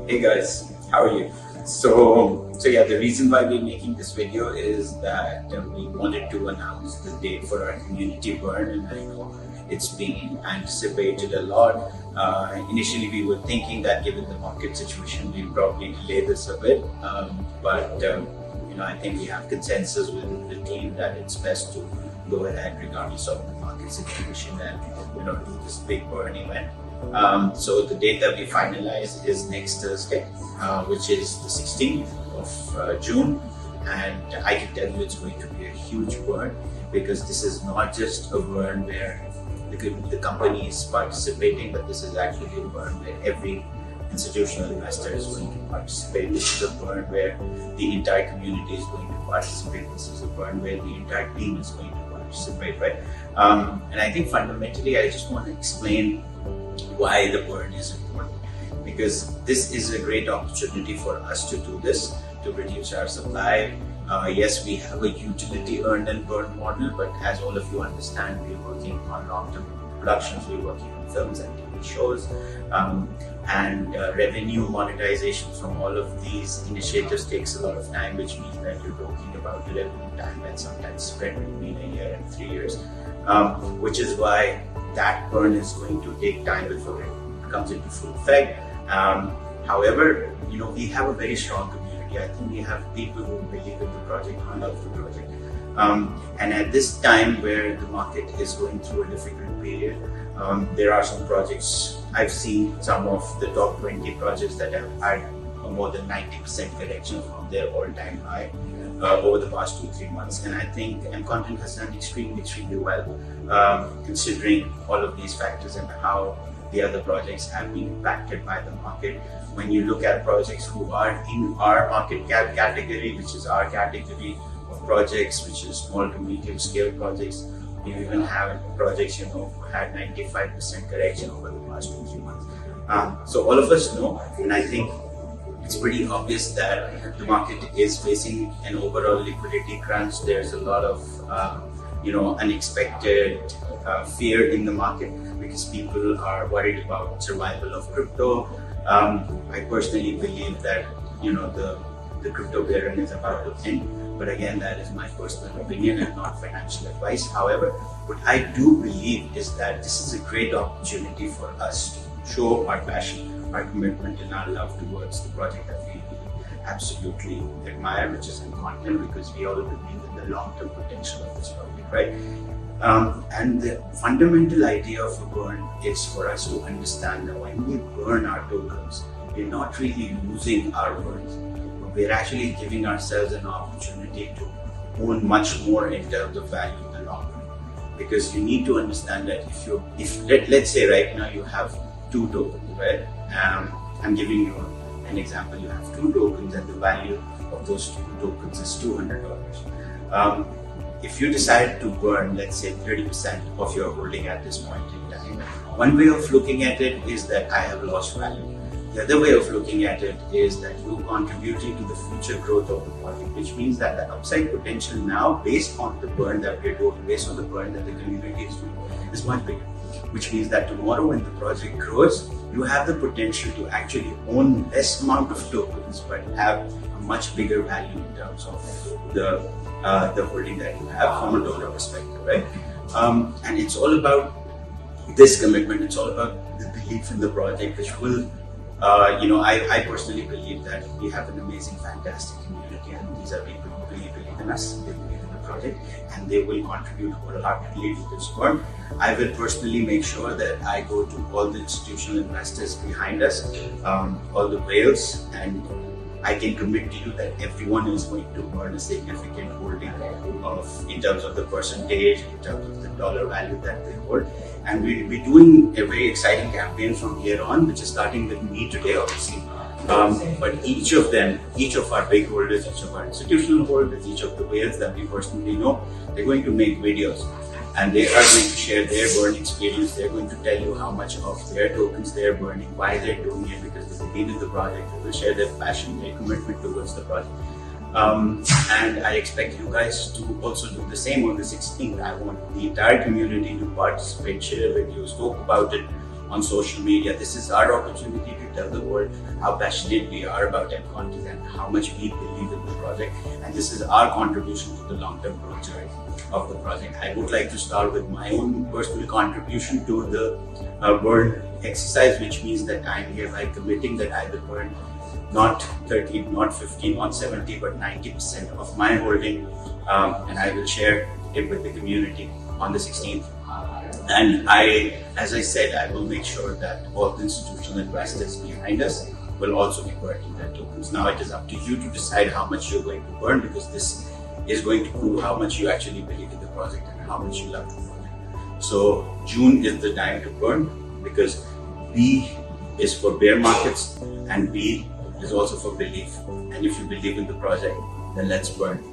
Hey guys, how are you? So yeah, the reason why we're making this video is that we wanted to announce the date for our community burn, and I know it's been anticipated a lot. Initially, we were thinking that given the market situation, we'll probably delay this a bit, but I think we have consensus within the team that it's best to go ahead regardless of the market situation and do this big burn event. So the date that we finalized is next Thursday, which is the 16th of June, and I can tell you it's going to be a huge burn because this is not just a burn where the company is participating, but this is actually a burn where every institutional investor is going to participate. This is a burn where the entire community is going to participate. This is a burn where the entire team is going to participate, right? And I think fundamentally, I just want to explain why the burn is important, because this is a great opportunity for us to do this, to reduce our supply. Yes, we have a utility earned and burn model, but as all of you understand, we're working on long-term productions, we're working on films and TV shows, and revenue monetization from all of these initiatives takes a lot of time, which means that you're talking about the revenue time and sometimes spread between a year and 3 years, which is why that burn is going to take time before it comes into full effect. However, we have a very strong community. I think we have people who believe in the project, who love the project. And at this time where the market is going through a difficult period, there are some projects, I've seen some of the top 20 projects that have had a more than 90% correction from their all-time high over the past 2-3 months. And I think MContent has done extremely well, considering all of these factors and how the other projects have been impacted by the market. When you look at projects who are in our market cap category, which is our category of projects, which is small to medium scale projects, you even have projects who had 95% correction over the past 2-3 months. So all of us know, and I think it's pretty obvious that the market is facing an overall liquidity crunch. There's a lot of unexpected fear in the market because people are worried about survival of crypto. I personally believe that the crypto bear run is about to end, but again, that is my personal opinion and not financial advice. However, what I do believe is that this is a great opportunity for us to show our passion, our commitment, and our love towards the project that we absolutely admire, which is MContent, because we all believe in the long-term potential of this project, right? And the fundamental idea of a burn is for us to understand that when we burn our tokens, we're not really losing our burns. We're actually giving ourselves an opportunity to own much more in terms of value in the long run. Because you need to understand that let's say right now you have 2 tokens, right? I'm giving you an example. You have 2 tokens and the value of those 2 tokens is $200. If you decide to burn, let's say 30% of your holding at this point in time, one way of looking at it is that I have lost value. The other way of looking at it is that you're contributing to the future growth of the project, which means that the upside potential now, based on the burn that we're doing, based on the burn that the community is doing, is much bigger. Which means that tomorrow when the project grows, you have the potential to actually own less amount of tokens, but have a much bigger value in terms of the holding that you have from a dollar perspective, right? And it's all about this commitment. It's all about the belief in the project, which will I personally believe that we have an amazing, fantastic community, and these are people who believe in us, they believe in the project, and they will contribute wholeheartedly to this work. I will personally make sure that I go to all the institutional investors behind us, all the whales, and I can commit to you that everyone is going to earn a significant holding in terms of the percentage, in terms of the dollar value that they hold. And we'll be doing a very exciting campaign from here on, which is starting with me today, obviously. But each of our big holders, each of our institutional holders, each of the whales that we personally know, they're going to make videos. And they are going to share their burn experience. They're going to tell you how much of their tokens they're burning, why they're doing it, because they believe in the project. They will share their passion, their commitment towards the project. And I expect you guys to also do the same on the 16th. I want the entire community to participate, share videos, talk about it on social media. This is our opportunity to tell the world how passionate we are about MContent and how much we believe in the project. And this is our contribution to the long-term growth journey of the project. I would like to start with my own personal contribution to the burn exercise, which means that I'm hereby committing that I will burn not 30, not 50, not 70, but 90% of my holding, and I will share it with the community on the 16th. And as I said, I will make sure that all the institutional investors behind us will also be burning their tokens. Now it is up to you to decide how much you're going to burn, because this is going to prove how much you actually believe in the project and how much you love the project. So June is the time to burn, because B is for bear markets and B is also for belief. And if you believe in the project, then let's burn.